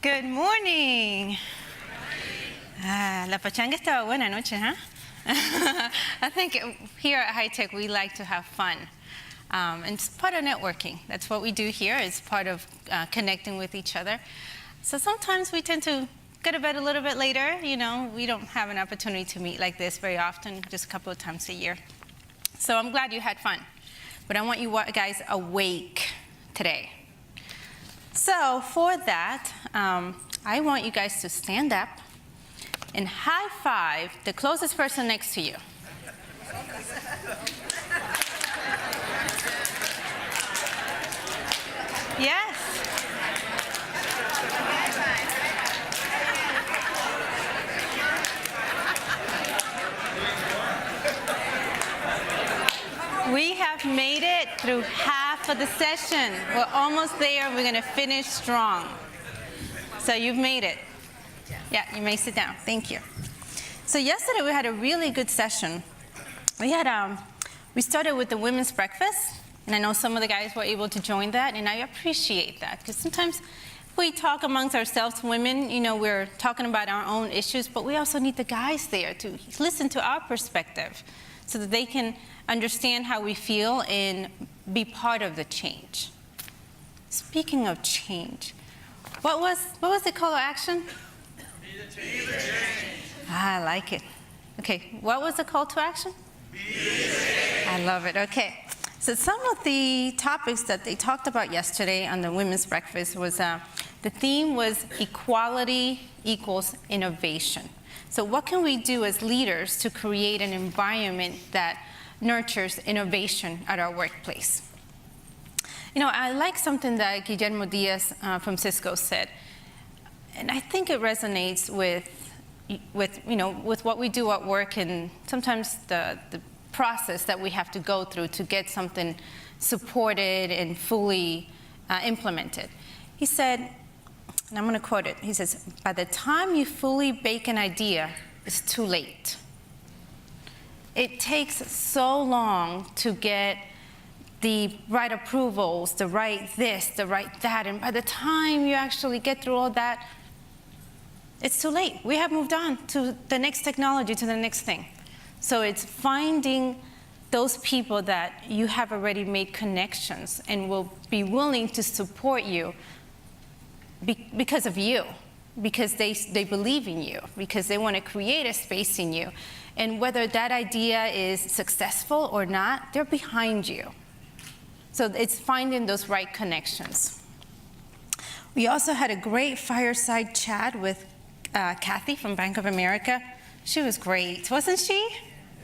Good morning. La pachanga estaba buena anoche, huh? I think here at High Tech we like to have fun. And it's part of networking. That's what we do here. It's part of connecting with each other. So sometimes we tend to go to bed a little bit later. You know, we don't have an opportunity to meet like this very often, just a couple of times a year. So I'm glad you had fun. But I want you guys awake today. So for that, I want you guys to stand up and high five the closest person next to you. Yes. We have made it through half of the session. We're almost there. We're going to finish strong. So you've made it. Yeah, you may sit down. Thank you. So yesterday we had a really good session. We started with the women's breakfast, and I know some of the guys were able to join that, and I appreciate that because sometimes we talk amongst ourselves, women, you know, we're talking about our own issues, but we also need the guys there to listen to our perspective so that they can understand how we feel and be part of the change. Speaking of change, what was the call to action? Be the change. I like it. Okay, what was the call to action? Be the change. I love it. Okay, so some of the topics that they talked about yesterday on the women's breakfast was the theme was equality equals innovation. So what can we do as leaders to create an environment that nurtures innovation at our workplace? You know, I like something that Guillermo Diaz from Cisco said, and I think it resonates with what we do at work and sometimes the process that we have to go through to get something supported and fully implemented. He said, and I'm going to quote it, he says, "By the time you fully bake an idea, it's too late." It takes so long to get the right approvals, the right this, the right that, and by the time you actually get through all that, it's too late. We have moved on to the next technology, to the next thing. So it's finding those people that you have already made connections and will be willing to support you because of you, because they believe in you, because they want to create a space in you. And whether that idea is successful or not, they're behind you. So it's finding those right connections. We also had a great fireside chat with Kathy from Bank of America. She was great, wasn't she?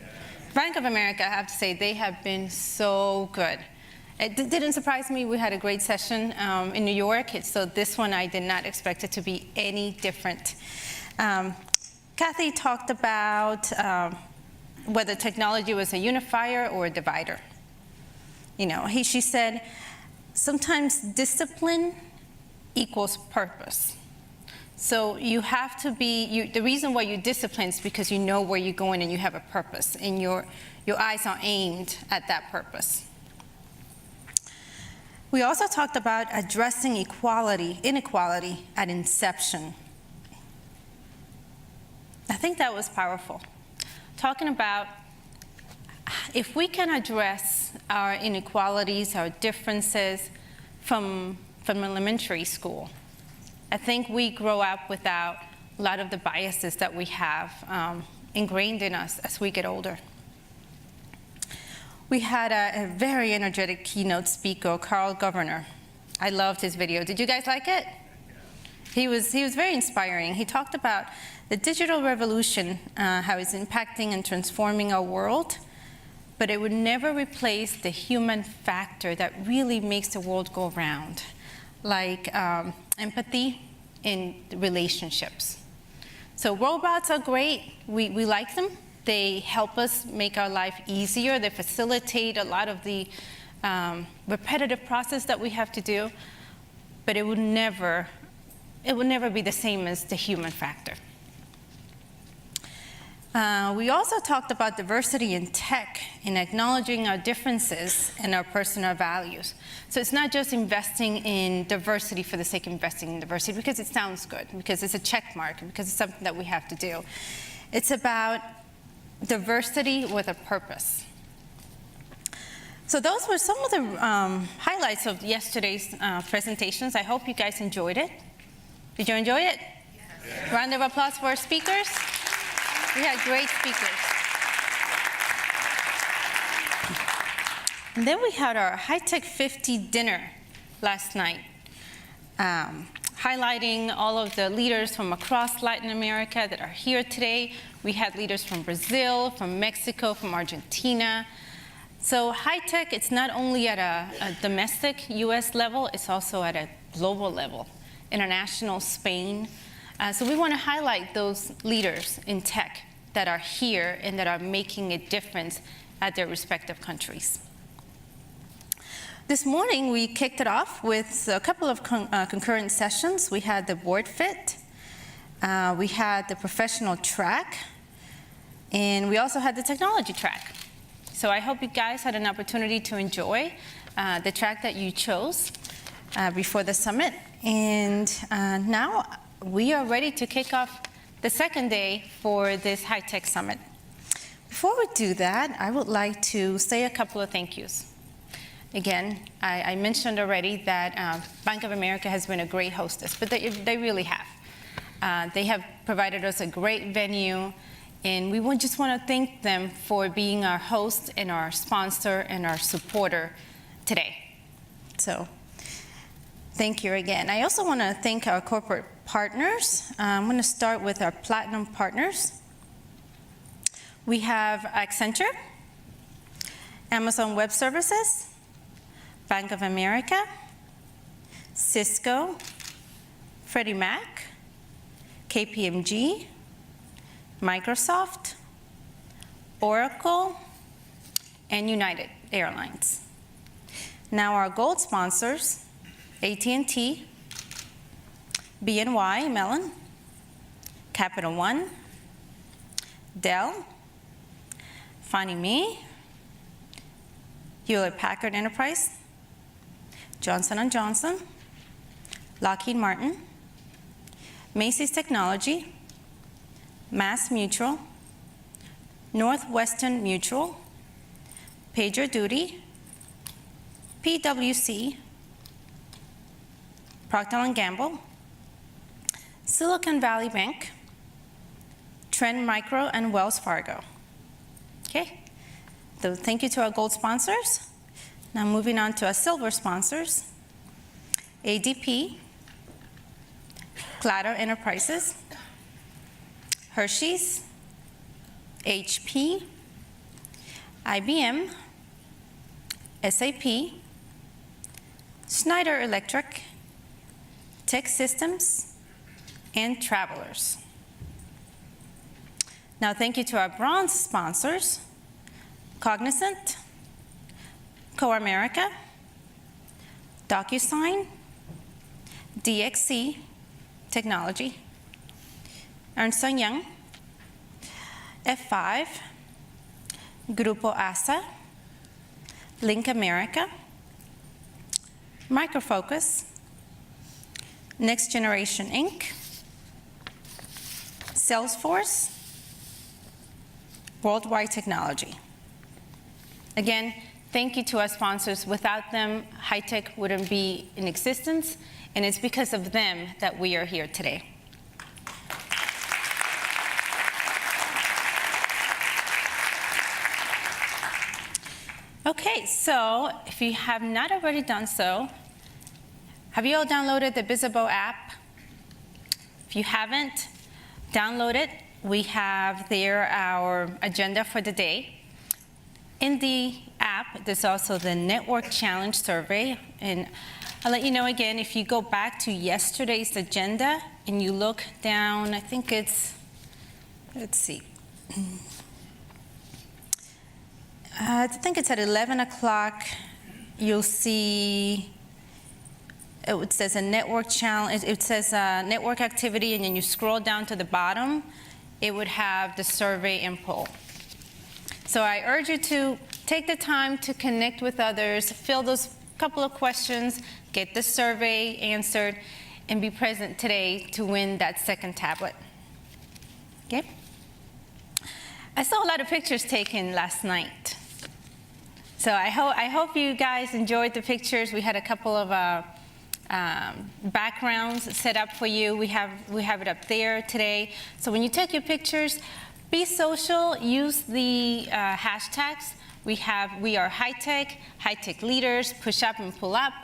Yeah. Bank of America, I have to say, they have been so good. It didn't surprise me. We had a great session in New York, so this one I did not expect it to be any different. Kathy talked about whether technology was a unifier or a divider. You know, she said, sometimes discipline equals purpose. So you have to be, the reason why you discipline is because you know where you're going and you have a purpose, and your eyes are aimed at that purpose. We also talked about addressing inequality at inception. I think that was powerful. Talking about if we can address our inequalities, our differences from elementary school, I think we grow up without a lot of the biases that we have ingrained in us as we get older. We had a very energetic keynote speaker, Karl Governor. I loved his video. Did you guys like it? He was very inspiring. He talked about the digital revolution, how it's impacting and transforming our world, but it would never replace the human factor that really makes the world go round, like empathy in relationships. So robots are great. We like them. They help us make our life easier. They facilitate a lot of the repetitive process that we have to do, but it would never be the same as the human factor. We also talked about diversity in tech and acknowledging our differences and our personal values. So it's not just investing in diversity for the sake of investing in diversity because it sounds good, because it's a check mark, because it's something that we have to do. It's about diversity with a purpose. So those were some of the highlights of yesterday's presentations. I hope you guys enjoyed it. Did you enjoy it? Yes. Round of applause for our speakers. We had great speakers. And then we had our High-Tech 50 dinner last night, highlighting all of the leaders from across Latin America that are here today. We had leaders from Brazil, from Mexico, from Argentina. So high-tech, it's not only at a domestic US level, it's also at a global level, international, Spain. So we want to highlight those leaders in tech that are here and that are making a difference at their respective countries. This morning, we kicked it off with a couple of concurrent sessions. We had the board fit, we had the professional track, and we also had the technology track. So I hope you guys had an opportunity to enjoy the track that you chose before the summit. And now we are ready to kick off the second day for this high-tech summit. Before we do that, I would like to say a couple of thank yous. Again, I mentioned already that Bank of America has been a great hostess, but they really have. They have provided us a great venue, and we just want to thank them for being our host and our sponsor and our supporter today. So thank you again. I also want to thank our corporate partners. I'm going to start with our platinum partners. We have Accenture, Amazon Web Services, Bank of America, Cisco, Freddie Mac, KPMG, Microsoft, Oracle, and United Airlines. Now our gold sponsors, AT&T, BNY Mellon, Capital One, Dell, Fannie Mae, Hewlett-Packard Enterprise, Johnson & Johnson, Lockheed Martin, Macy's Technology, Mass Mutual, Northwestern Mutual, PagerDuty, PwC, Procter & Gamble, Silicon Valley Bank, Trend Micro, and Wells Fargo. Okay, so thank you to our gold sponsors. Now moving on to our silver sponsors, ADP, Clatter Enterprises, Hershey's, HP, IBM, SAP, Schneider Electric, Tech Systems, and Travelers. Now thank you to our bronze sponsors, Cognizant, CoAmerica, DocuSign, DXC Technology, Ernst & Young, F5, Grupo ASA, Link America, Micro Focus, Next Generation Inc., Salesforce, Worldwide Technology. Again, thank you to our sponsors. Without them, high-tech wouldn't be in existence, and it's because of them that we are here today. Okay, so if you have not already done so, have you all downloaded the Visible app? If you haven't, download it. We have there our agenda for the day. In the app, there's also the Network Challenge Survey. And I'll let you know again, if you go back to yesterday's agenda and you look down, I think it's, let's see. I think it's at 11 o'clock. You'll see, it says a network challenge, it says network activity, and then you scroll down to the bottom, it would have the survey and poll. So I urge you to take the time to connect with others, fill those couple of questions, get the survey answered, and be present today to win that second tablet. Okay? I saw a lot of pictures taken last night. So I hope you guys enjoyed the pictures. We had a couple of backgrounds set up for you. We have it up there today. So when you take your pictures, be social, use the hashtags. We are high-tech leaders, push up and pull up,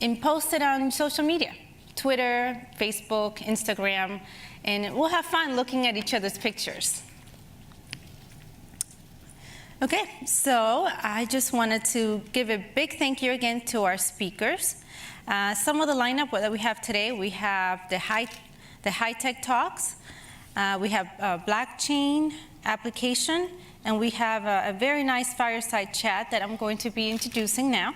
and post it on social media, Twitter, Facebook, Instagram, and we'll have fun looking at each other's pictures. Okay, so I just wanted to give a big thank you again to our speakers. Some of the lineup that we have today, we have the high-tech talks, we have blockchain application, and we have a very nice fireside chat that I'm going to be introducing now.